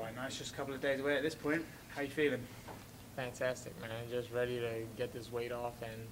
fight now. It's just a couple of days away at this point. How you feeling? Fantastic, man. Just ready to get this weight off and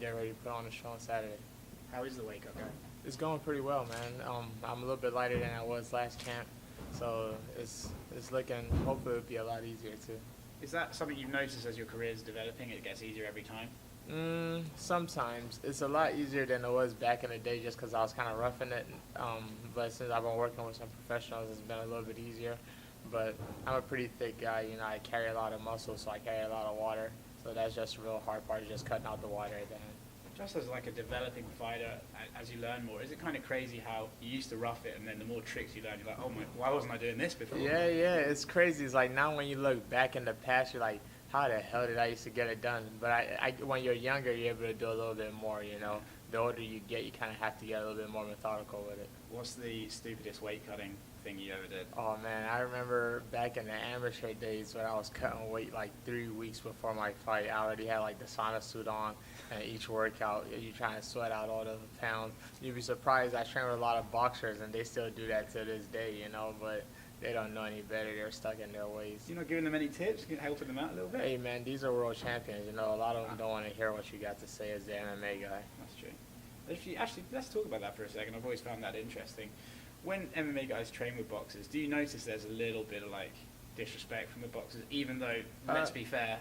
get ready to put on a show on Saturday. How is the weight cut going? It's going pretty well, man. I'm a little bit lighter than I was last camp, so it's looking. Hopefully, it'll be a lot easier too. Is that something you've noticed as your career is developing? It gets easier every time. Sometimes it's a lot easier than it was back in the day, just because I was kind of roughing it. But since I've been working with some professionals, it's been a little bit easier. But I'm a pretty thick guy, you know. I carry a lot of muscle, so I carry a lot of water. So that's just the real hard part, is just cutting out the water at the end. Just as like a developing fighter, as you learn more, is it kind of crazy how you used to rough it, and then the more tricks you learn, you're like, oh my, why wasn't I doing this before? Yeah, it's crazy. It's like now when you look back in the past, you're like, how the hell did I used to get it done? But when you're younger, you're able to do a little bit more, you know. The older you get, you kind of have to get a little bit more methodical with it. What's the stupidest weight cutting thing you ever did? Oh, man, I remember back in the amateur days when I was cutting weight like 3 weeks before my fight. I already had like the sauna suit on, and each workout, you're trying to sweat out all the pounds. You'd be surprised. I train with a lot of boxers, and they still do that to this day, you know, but they don't know any better. They're stuck in their ways. You're not giving them any tips? You're helping them out a little bit? Hey, man, these are world champions. You know, a lot of them don't want to hear what you got to say as the MMA guy. That's true. Actually, let's talk about that for a second. I've always found that interesting. When MMA guys train with boxers, do you notice there's a little bit of like disrespect from the boxers, even though, let's be fair,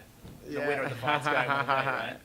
the winner of the fight's going one way,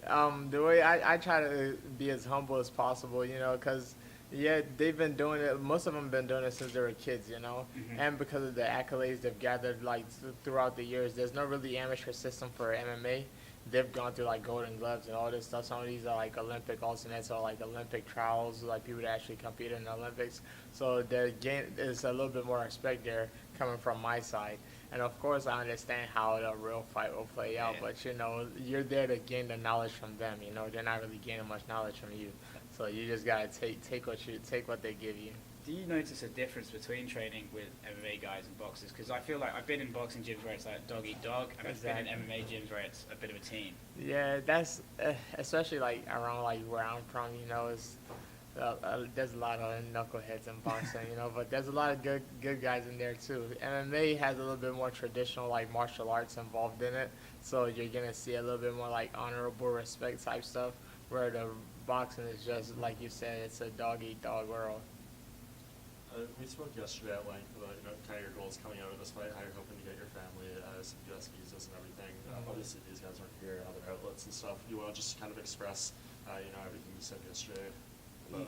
right? The way I try to be as humble as possible, you know, because they've been doing it. Most of them have been doing it since they were kids, you know, and because of the accolades they've gathered like throughout the years. There's no really amateur system for MMA. They've gone through like Golden Gloves and all this stuff. Some of these are like Olympic alternates or like Olympic trials, like people that actually compete in the Olympics. So there's a little bit more respect there coming from my side. And of course, I understand how the real fight will play out. But you know, you're there to gain the knowledge from them. You know, they're not really gaining much knowledge from you. So you just gotta take what they give you. Do you notice a difference between training with MMA guys and boxers? Because I feel like I've been in boxing gyms where it's like dog eat dog, and I've been in MMA gyms where it's a bit of a team. Yeah, that's especially like around like where I'm from. You know, there's a lot of knuckleheads in boxing. You know, but there's a lot of good guys in there too. MMA has a little bit more traditional like martial arts involved in it, so you're gonna see a little bit more like honorable respect type stuff. Where the boxing is just like you said, it's a dog eat dog world. We spoke yesterday at length about kind of your goals coming out of this fight, how you're hoping to get your family some U.S. visas and everything. Obviously, these guys aren't here, other outlets and stuff. You want to just kind of express, everything you said yesterday about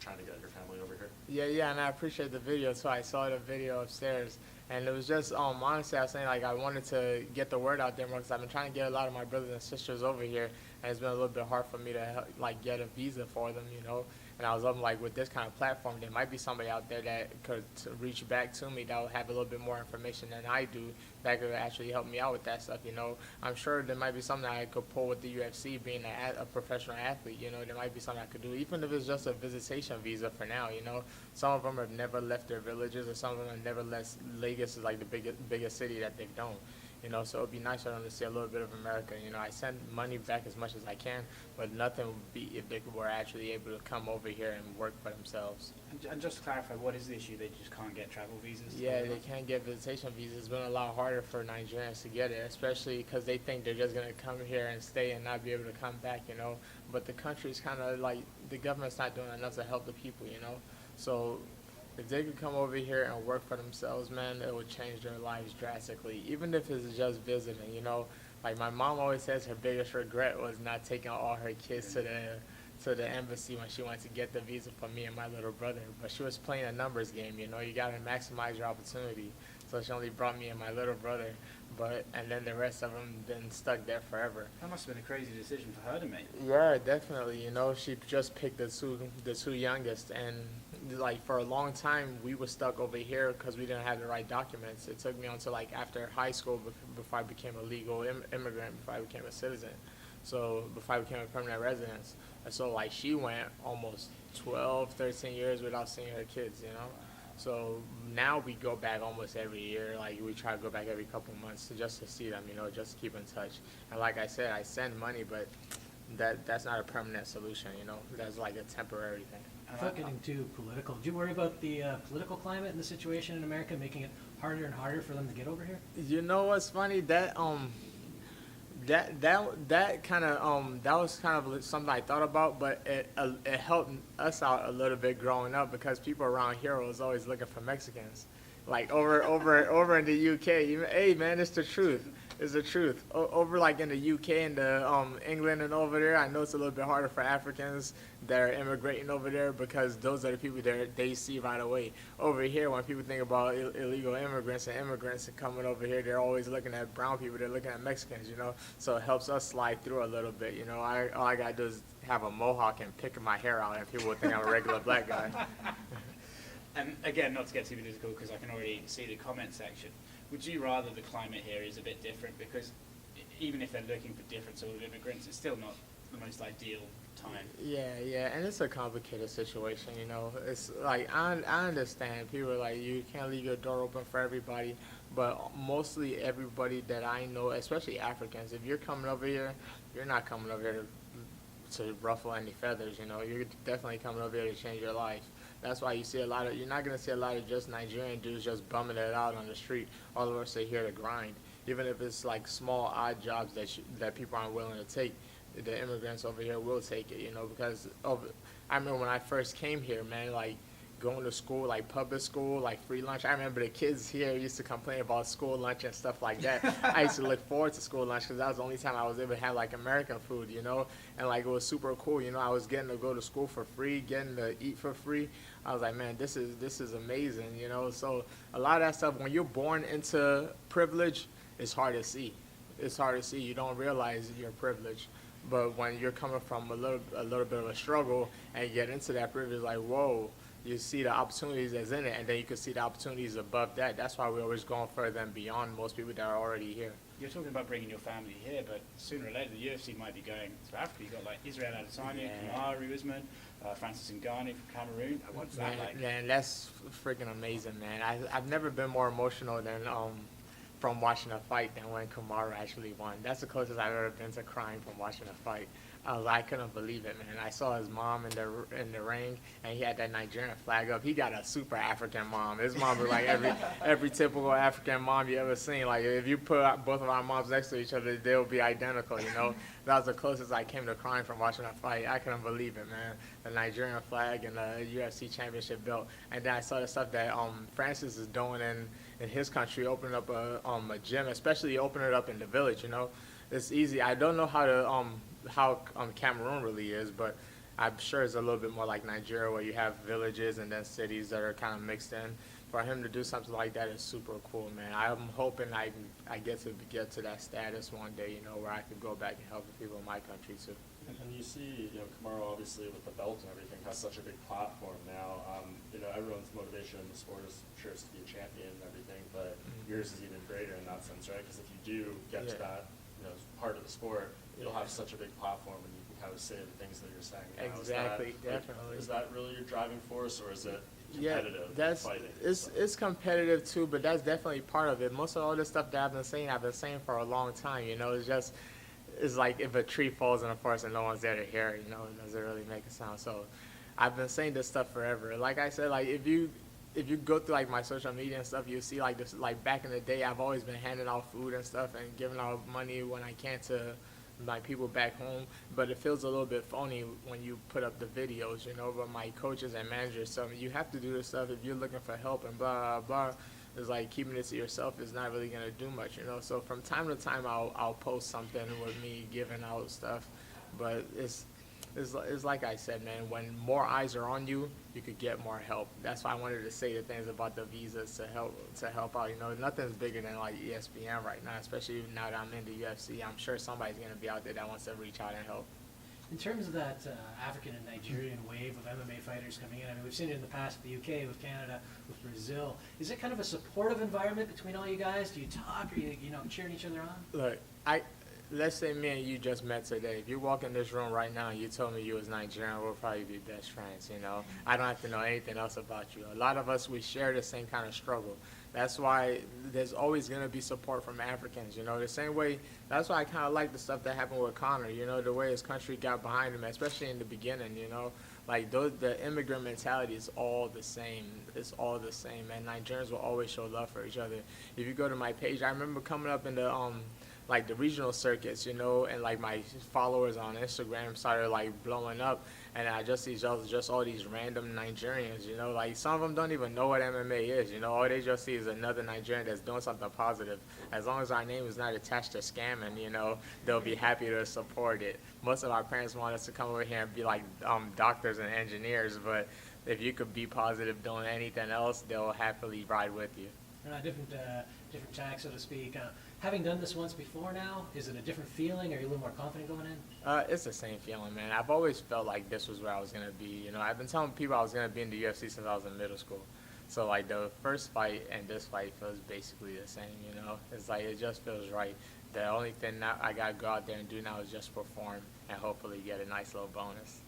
trying to get your family over here. Yeah, and I appreciate the video too. I saw the video upstairs, and it was just honestly, I was saying like I wanted to get the word out there more because I've been trying to get a lot of my brothers and sisters over here, and it's been a little bit hard for me to like get a visa for them, you know. And I was hoping, like, with this kind of platform, there might be somebody out there that could reach back to me that would have a little bit more information than I do that could actually help me out with that stuff, you know. I'm sure there might be something I could pull with the UFC, being a professional athlete, you know. There might be something I could do, even if it's just a visitation visa for now, you know. Some of them have never left their villages, or some of them have never left Lagos, is like the biggest city that they've known. You know, so it would be nice for them to see a little bit of America. You know, I send money back as much as I can, but nothing would be if they were actually able to come over here and work for themselves. And just to clarify, what is the issue? They just can't get travel visas? Yeah, they can't get visitation visas. It's been a lot harder for Nigerians to get it, especially because they think they're just going to come here and stay and not be able to come back, you know. But the country's kind of like, the government's not doing enough to help the people, you know. So if they could come over here and work for themselves, man, it would change their lives drastically, even if it's just visiting, you know. Like my mom always says her biggest regret was not taking all her kids to the embassy when she went to get the visa for me and my little brother. But she was playing a numbers game, you know. You got to maximize your opportunity. So she only brought me and my little brother, and then the rest of them been stuck there forever. That must have been a crazy decision for her to make. Yeah, definitely. You know, she just picked the two youngest, and like for a long time we were stuck over here because we didn't have the right documents. It took me until like after high school before I became a legal immigrant, before I became a citizen. So before I became a permanent resident. And so like she went almost 12, 13 years without seeing her kids, you know. So now we go back almost every year. Like we try to go back every couple months just to see them, you know, just to keep in touch. And like I said, I send money, but that's not a permanent solution, you know. That's like a temporary thing. Without getting too political, do you worry about the political climate and the situation in America making it harder and harder for them to get over here? You know what's funny? That kind of that was kind of something I thought about, but it helped us out a little bit growing up because people around here was always looking for Mexicans, like over in the UK. Hey man, it's the truth. It's the truth. Over like in the UK and the England and over there, I know it's a little bit harder for Africans that are immigrating over there because those are the people that they see right away. Over here, when people think about illegal immigrants and immigrants coming over here, they're always looking at brown people. They're looking at Mexicans, you know. So it helps us slide through a little bit, you know. All I gotta do is have a mohawk and pick my hair out, and people would think I'm a regular black guy. And again, not to get too political, because I can already see the comment section. Would you rather the climate here is a bit different? Because even if they're looking for different sort of immigrants, it's still not the most ideal time. Yeah, and it's a complicated situation, you know. It's like, I understand people are like, you can't leave your door open for everybody, but mostly everybody that I know, especially Africans, if you're coming over here, you're not coming over here to ruffle any feathers, you know. You're definitely coming over here to change your life. That's why you see you're not going to see a lot of just Nigerian dudes just bumming it out on the street. All of us are here to grind. Even if it's like small, odd jobs that people aren't willing to take, the immigrants over here will take it, you know, because I remember when I first came here, man, like going to school, like public school, like free lunch. I remember the kids here used to complain about school lunch and stuff like that. I used to look forward to school lunch because that was the only time I was able to have like American food, you know, and like it was super cool, you know. I was getting to go to school for free, getting to eat for free. I was like, man, this is amazing, you know. So a lot of that stuff, when you're born into privilege, it's hard to see. It's hard to see. You don't realize you're privileged. But when you're coming from a little bit of a struggle and you get into that privilege, like, whoa, you see the opportunities that's in it, and then you can see the opportunities above that. That's why we're always going further and beyond most people that are already here. You're talking about bringing your family here, but sooner or later the UFC might be going to Africa. You've got like Israel Adesanya, Kamaru Usman, Francis Ngannou from Cameroon. What's that like? Man, that's freaking amazing, man. I've never been more emotional than from watching a fight than when Kamaru actually won. That's the closest I've ever been to crying from watching a fight. I couldn't believe it, man. I saw his mom in the ring, and he had that Nigerian flag up. He got a super African mom. His mom was like every typical African mom you ever seen. Like if you put both of our moms next to each other, they'll be identical. You know, that was the closest I came to crying from watching a fight. I couldn't believe it, man. The Nigerian flag and the UFC championship belt, and then I saw the stuff that Francis is doing in his country, opening up a gym, especially opening it up in the village. You know, it's easy. I don't know how Cameroon really is, but I'm sure it's a little bit more like Nigeria, where you have villages and then cities that are kind of mixed in. For him to do something like that is super cool, man. I'm hoping I get to that status one day, you know, where I can go back and help the people in my country too. And you see, you know, Kamaru obviously with the belt and everything has such a big platform now. You know, everyone's motivation in the sport is sure is to be a champion and everything, but yours is even greater in that sense, right? Because if you do get to that, you know, part of the sport, you'll have such a big platform and you can kind of say the things that you're saying now. Exactly, definitely. Is that really your driving force, or is it competitive fighting? It's competitive too, but that's definitely part of it. Most of all this stuff that I've been saying for a long time, you know. It's like if a tree falls in a forest and no one's there to hear it, you know, it doesn't really make a sound. So I've been saying this stuff forever. Like I said, like if you go through like my social media and stuff, you'll see like this, like back in the day, I've always been handing out food and stuff and giving out money when I can to like people back home, but it feels a little bit phony when you put up the videos, you know. But my coaches and managers tell me you have to do this stuff if you're looking for help and blah blah blah. It's like keeping it to yourself is not really gonna do much, you know. So from time to time I'll post something with me giving out stuff, but it's like I said, man, when more eyes are on you, you could get more help. That's why I wanted to say the things about the visas to help out. You know, nothing's bigger than like ESPN right now, especially now that I'm in the UFC. I'm sure somebody's gonna be out there that wants to reach out and help. In terms of that African and Nigerian wave of MMA fighters coming in, I mean, we've seen it in the past with the UK, with Canada, with Brazil. Is it kind of a supportive environment between all you guys? Do you talk? Are you know, cheering each other on? Look, let's say me and you just met today. If you walk in this room right now and you told me you was Nigerian, we'll probably be best friends, you know. I don't have to know anything else about you. A lot of us, we share the same kind of struggle. That's why there's always going to be support from Africans, you know. The same way, that's why I kind of like the stuff that happened with Conor, you know, the way his country got behind him, especially in the beginning, you know. Like the immigrant mentality is all the same. It's all the same, and Nigerians will always show love for each other. If you go to my page, I remember coming up in the like the regional circuits, you know, and like my followers on Instagram started like blowing up, and I just see just all these random Nigerians, you know, like some of them don't even know what MMA is, you know, all they just see is another Nigerian that's doing something positive. As long as our name is not attached to scamming, you know, they'll be happy to support it. Most of our parents want us to come over here and be like doctors and engineers, but if you could be positive doing anything else, they'll happily ride with you. Different tack, so to speak. Having done this once before now, is it a different feeling? Are you a little more confident going in? It's the same feeling, man. I've always felt like this was where I was going to be. You know, I've been telling people I was going to be in the UFC since I was in middle school. So, like, the first fight and this fight feels basically the same, you know? It's like, it just feels right. The only thing now I got to go out there and do now is just perform and hopefully get a nice little bonus.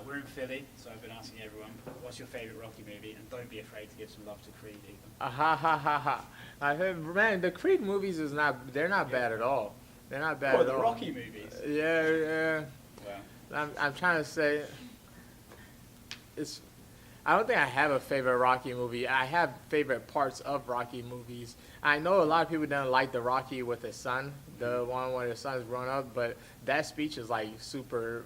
We're in Philly, so I've been asking everyone, what's your favourite Rocky movie? And don't be afraid to give some love to Creed either. Ha ha ha ha. I heard, man, the Creed movies they're not bad at all. They're not bad at the all. Rocky movies? Yeah. Well, I'm trying to say, I don't think I have a favorite Rocky movie. I have favorite parts of Rocky movies. I know a lot of people don't like the Rocky with his son, the one where his son's grown up, but that speech is like super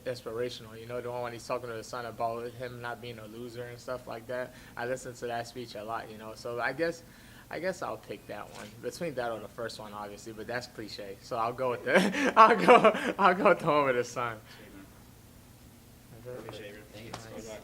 inspirational. You know, the one when he's talking to his son about him not being a loser and stuff like that. I listen to that speech a lot, you know. So I guess I'll pick that one between that or the first one, obviously. But that's cliche, so I'll go with I'll go with the one with his son. appreciate it. Thank you. Good luck.